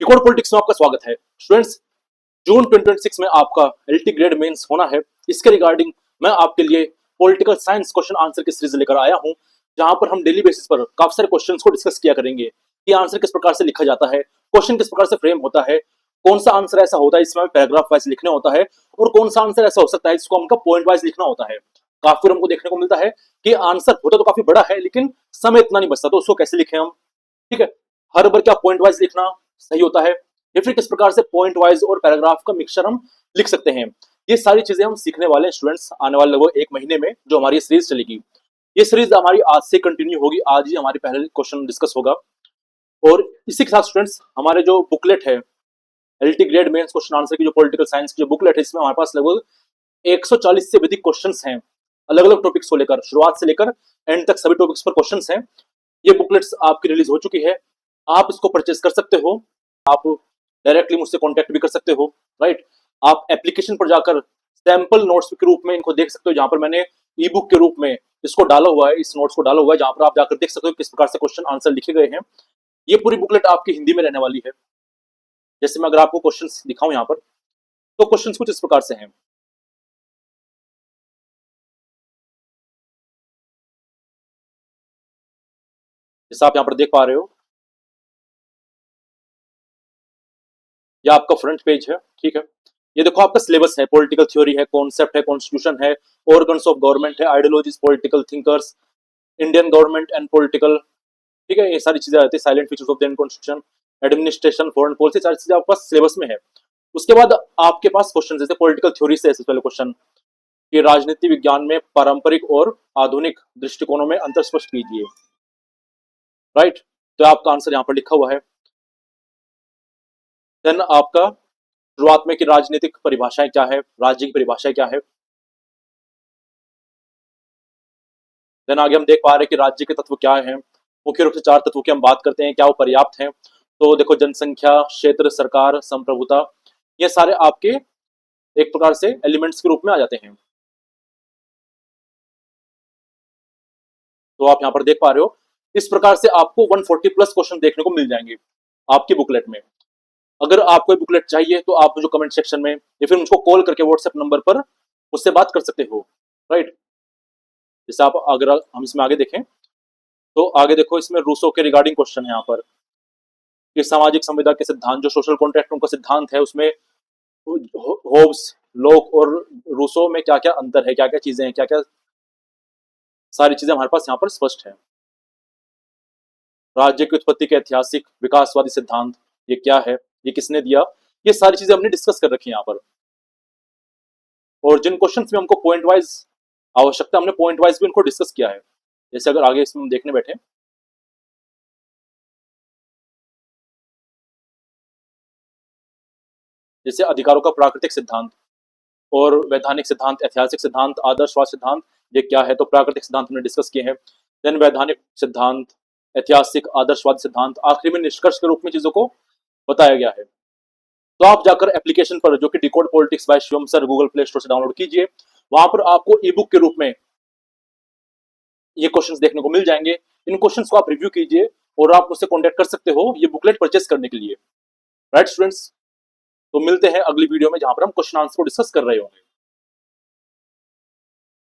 Decode politics में आपका स्वागत है स्टूडेंट्स। जून 2026 में आपका एलटी ग्रेड मेंस होना है। इसके रिगार्डिंग मैं आपके लिए पॉलिटिकल साइंस क्वेश्चन आंसर की सीरीज लेकर आया हूं, जहां पर हम डेली बेसिस पर काफी सारे क्वेश्चंस को डिस्कस किया करेंगे कि आंसर किस प्रकार से लिखा जाता है, क्वेश्चन किस प्रकार से फ्रेम होता है, कौन सा आंसर ऐसा होता है इसमें पैराग्राफ वाइज लिखना होता है, और कौन सा आंसर ऐसा हो सकता है जिसको हमको पॉइंट वाइज लिखना होता है। काफी हमको देखने को मिलता है कि आंसर होता तो काफी बड़ा है लेकिन समय इतना नहीं बचता, तो उसको कैसे लिखें हम। ठीक है, हर बार क्या पॉइंट वाइज लिखना सही होता है या फिर किस प्रकार से पॉइंट वाइज और पैराग्राफ का मिक्सचर हम लिख सकते हैं, ये सारी चीजें हम सीखने वाले हैं स्टूडेंट्स आने वाले लगभग एक महीने में जो हमारी सीरीज चलेगी। ये सीरीज हमारी आज से कंटिन्यू होगी, आज ही हमारे पहले क्वेश्चन डिस्कस होगा। और इसी के साथ स्टूडेंट्स हमारे जो बुकलेट है LT grade mains question answer की, जो पॉलिटिकल साइंस की जो बुकलेट है, इसमें हमारे पास लगभग 140 से अधिक क्वेश्चंस हैं अलग अलग टॉपिक्स को लेकर, शुरुआत से लेकर एंड तक सभी टॉपिक्स पर क्वेश्चंस हैं। ये बुकलेट्स आपकी रिलीज हो चुकी है, आप इसको परचेज कर सकते हो, आप डायरेक्टली मुझसे कांटेक्ट भी कर सकते हो। राइट, आप एप्लीकेशन पर जाकर सैंपल नोट्स के रूप में इनको देख सकते हो, जहां पर मैंने ई बुक के रूप में इसको डाला हुआ है, इस नोट्स को डाला हुआ है, जहां पर आप जाकर देख सकते हो किस प्रकार से क्वेश्चन आंसर लिखे गए हैं। ये पूरी बुकलेट आपकी हिंदी में रहने वाली है। जैसे मैं अगर आपको क्वेश्चन दिखाऊं यहाँ पर, तो क्वेश्चन कुछ इस प्रकार से हैं। जैसा आप यहाँ पर देख पा रहे हो, यह आपका फ्रंट पेज है। ठीक है, ये देखो आपका सिलेबस है, पॉलिटिकल थ्योरी है, कॉन्सेप्ट है, कॉन्स्टिट्यूशन है, ऑर्गन्स ऑफ गवर्नमेंट है, ideologies, political thinkers, Indian government and political. ठीक है, ये सारी चीजें आती है, salient features of the Indian constitution, administration, foreign policy, सारी चीजें आपके पास सिलेबस में है। उसके बाद आपके पास क्वेश्चन जैसे पॉलिटिकल थ्योरी से पहले क्वेश्चन कि राजनीति विज्ञान में पारंपरिक और आधुनिक दृष्टिकोणों में अंतर स्पष्ट कीजिए। राइट, तो आपका आंसर यहाँ पर लिखा हुआ है। देन आपका शुरुआत में कि राजनीतिक परिभाषाएं क्या है, राज्य की परिभाषाएं क्या है। देन आगे हम देख पा रहे हैं कि राज्य के तत्व क्या हैं। मुख्य रूप से 4 तत्वों की हम बात करते हैं, क्या वो पर्याप्त हैं। तो देखो, जनसंख्या, क्षेत्र, सरकार, संप्रभुता, ये सारे आपके एक प्रकार से एलिमेंट्स के रूप में आ जाते हैं। तो आप यहाँ पर देख पा रहे हो, इस प्रकार से आपको 140 प्लस क्वेश्चन देखने को मिल जाएंगे आपकी बुकलेट में। अगर आपको बुकलेट चाहिए तो आप मुझे कमेंट सेक्शन में या फिर मुझको कॉल करके व्हाट्सएप नंबर पर मुझसे बात कर सकते हो। राइट, जैसे आप अगर हम इसमें आगे देखें तो आगे देखो, इसमें रूसो के रिगार्डिंग क्वेश्चन है यहाँ पर कि सामाजिक संविदा के सिद्धांत, जो सोशल कॉन्ट्रैक्ट उनका सिद्धांत है, उसमें होब्स, लोक और रूसो में क्या क्या अंतर है, क्या क्या चीजें हैं, क्या क्या सारी चीजें हमारे पास यहाँ पर स्पष्ट है। राज्य की उत्पत्ति के ऐतिहासिक विकासवादी सिद्धांत, ये क्या है, ये किसने दिया, ये सारी चीजें हमने डिस्कस कर रखी है यहाँ पर। और जिन क्वेश्चन में हमको पॉइंट वाइज आवश्यकता, हमने पॉइंट वाइज भी उनको डिस्कस किया है। जैसे अगर आगे इसमें हम देखने बैठे, जैसे अधिकारों का प्राकृतिक सिद्धांत और वैधानिक सिद्धांत, ऐतिहासिक सिद्धांत, आदर्शवाद सिद्धांत, ये क्या है। तो प्राकृतिक सिद्धांत हमने डिस्कस किए हैं। देन वैधानिक सिद्धांत, ऐतिहासिक, आदर्शवाद सिद्धांत, आखिरी में निष्कर्ष के रूप में चीजों को बताया गया है। तो आप जाकर एप्लीकेशन पर, जो कि decode politics by Shivam sir, Google Play Store से डाउनलोड कीजिए। वहां पर आपको ई बुक के रूप में ये क्वेश्चंस देखने को मिल जाएंगे। इन क्वेश्चंस को आप रिव्यू कीजिए और आप मुझसे कांटेक्ट कर सकते हो ये बुकलेट परचेस करने के लिए। राइट स्टूडेंट्स, तो मिलते हैं अगली वीडियो में, जहां पर हम क्वेश्चन आंसर को डिस्कस कर रहे होंगे।